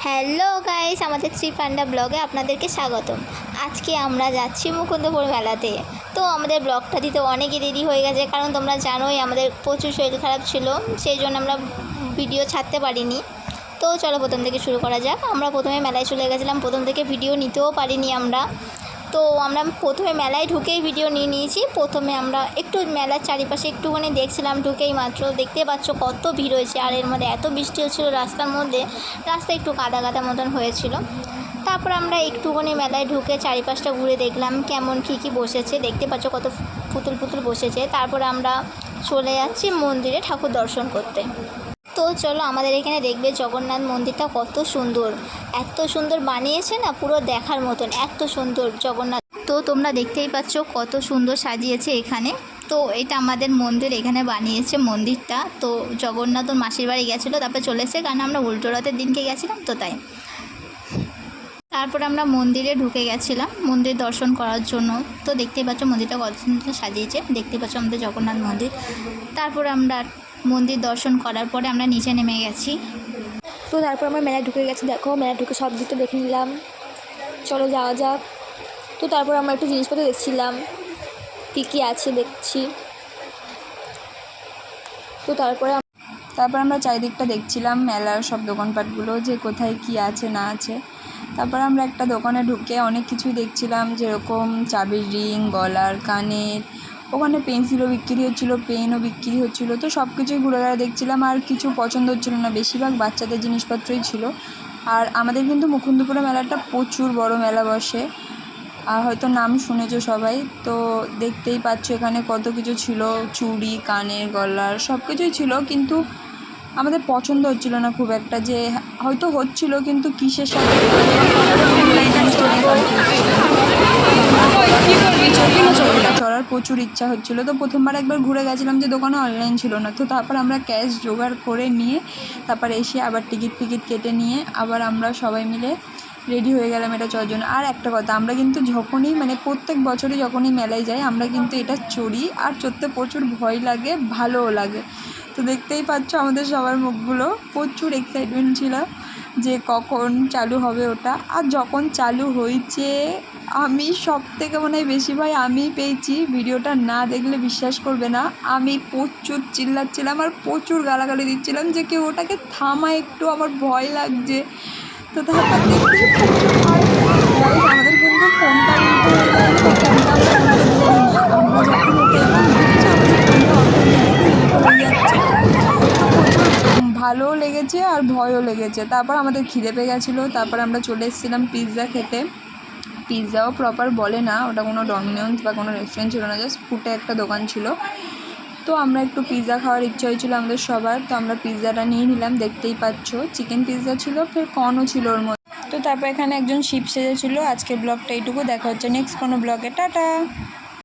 Hello guys, আমাদের শ্রী পান্ডা ব্লগে আপনাদেরকে স্বাগতম। আজকে আমরা যাচ্ছি মুকুন্দপুর মেলাতে। তো আমাদের ব্লগটা দিতে অনেকই দেরি হয়ে গেছে, কারণ তোমরা জানোই আমাদের প্রচুর শরীর খারাপ ছিল, সেই জন্য আমরা ভিডিও ছাড়তে পারিনি। তো চলো প্রথম থেকে শুরু করা যাক। আমরা প্রথমে মেলায় চলে গেছিলাম, প্রথম থেকে ভিডিও নিতেও পারিনি আমরা। তো আমরা প্রথমে মেলায় ঢুকেই ভিডিও নিয়ে নিয়েছি। প্রথমে আমরা একটু মেলার চারিপাশে একটুখানি দেখছিলাম, ঢুকেই মাত্র দেখতে পাচ্ছ কত ভিড় হয়েছে। আর এর মধ্যে এত বৃষ্টি হচ্ছিলো রাস্তার মধ্যে, রাস্তা একটু কাদা কাদা মতন হয়েছিল। তারপর আমরা একটুখানি মেলায় ঢুকে চারিপাশটা ঘুরে দেখলাম কেমন কী বসেছে, দেখতে পাচ্ছ কত পুতুল বসেছে। তারপর আমরা চলে যাচ্ছি মন্দিরে ঠাকুর দর্শন করতে। তো চলো, আমাদের এখানে দেখবে জগন্নাথ মন্দিরটা কত সুন্দর, এত সুন্দর বানিয়েছে না, পুরো দেখার মতন, এত সুন্দর জগন্নাথ। তো তোমরা দেখতেই পাচ্ছ কত সুন্দর সাজিয়েছে এখানে। তো এটা আমাদের মন্দির, এখানে বানিয়েছে মন্দিরটা। তো জগন্নাথ ওর মাসির বাড়ি গেছিলো, তারপরে চলে এসে, কারণ আমরা উল্টো রথের দিনকে গেছিলাম তো তাই। তারপর আমরা মন্দিরে ঢুকে গেছিলাম মন্দির দর্শন করার জন্য। তো দেখতেই পাচ্ছ মন্দিরটা কত সুন্দর সাজিয়েছে, দেখতে পাচ্ছ আমাদের জগন্নাথ মন্দির। তারপর আমরা মন্দির দর্শন করার পরে আমরা নিচে নেমে গেছি। তো তারপর আমরা মেলায় ঢুকে গেছি, দেখো মেলায় ঢুকে সব দিকটা দেখে নিলাম। চলো যাওয়া যাক। তো তারপর আমরা একটু জিনিসপত্র দেখছিলাম, কী আছে দেখছি। তো তারপর আমরা চারিদিকটা দেখছিলাম মেলার সব দোকানপাটগুলো, যে কোথায় কি আছে না আছে। তারপর আমরা একটা দোকানে ঢুকে অনেক কিছুই দেখছিলাম, যেরকম চাবির রিং, গলার, কানের, ওখানে পেন্সিলও বিক্রি হচ্ছিলো, পেনও বিক্রি হচ্ছিলো। তো সব কিছুই ঘুরে ঘুরে দেখছিলাম, আর কিছু পছন্দ হচ্ছিলো না, বেশিরভাগ বাচ্চাদের জিনিসপত্রই ছিল। আর আমাদের কিন্তু মুকুন্দপুরে মেলাটা প্রচুর বড় মেলা বসে, আর হয়তো নাম শুনেছো সবাই। তো দেখতেই পাচ্ছ এখানে কত কিছু ছিল, চুড়ি, কানের, গলার, সব কিছুই ছিল। কিন্তু আমাদের পছন্দ হচ্ছিলো না খুব একটা, যে হয়তো হচ্ছিলো কিন্তু কিসের সাথে চড়ার প্রচুর ইচ্ছা হচ্ছিলো। তো প্রথমবার একবার ঘুরে গেছিলাম যে দোকানে অনলাইন ছিল না। তো তারপর আমরা ক্যাশ জোগাড় করে নিয়ে তারপর এসে আবার টিকিট কেটে নিয়ে আবার আমরা সবাই মিলে রেডি হয়ে গেলাম এটা চড়ার জন্য। আর একটা কথা, আমরা কিন্তু যখনই প্রত্যেক বছরই যখনই মেলায় যাই আমরা কিন্তু এটা চড়ি, আর চড়তে প্রচুর ভয় লাগে, ভালোও লাগে। তো দেখতেই পাচ্ছ আমাদের সবার মুখগুলো, প্রচুর এক্সাইটমেন্ট ছিল যে কখন চালু হবে ওটা। আর যখন চালু হয়েছে, আমি সব থেকে মনে হয় বেশি ভয় আমিই পেয়েছি। ভিডিওটা না দেখলে বিশ্বাস করবে না, আমি প্রচুর চিল্লাচ্ছিলাম আর প্রচুর গালাগালি দিচ্ছিলাম যে কেউ ওটাকে থামা, একটু আমার ভয় লাগছে। তো তারপর দেখছি আমাদের কিন্তু ফোনটা আমরা যখন ওকে ভালোও লেগেছে আর ভয়ও লেগেছে। তারপর আমাদের খিদে পেয়ে গেছিলো, তারপর আমরা চলে এসেছিলাম পিৎজা খেতে। পিৎজাও প্রপার বলে না, ওটা কোনো ডমিনোস বা কোনো রেস্টুরেন্ট ছিল না, জাস্ট ফুটে একটা দোকান ছিল। তো আমরা একটু পিৎজা খাওয়ার ইচ্ছা হয়েছিল আমাদের সবার, তো আমরা পিৎজাটা নিয়ে নিলাম। দেখতেই পাচ্ছ চিকেন পিৎজা ছিল, ফের কর্নও ছিল ওর মধ্যে। তো তারপর এখানে একজন শিপ সেজেছিলো। আজকের ব্লগটা এইটুকু, দেখা হচ্ছে নেক্সট কোনো ব্লগে, টাটা।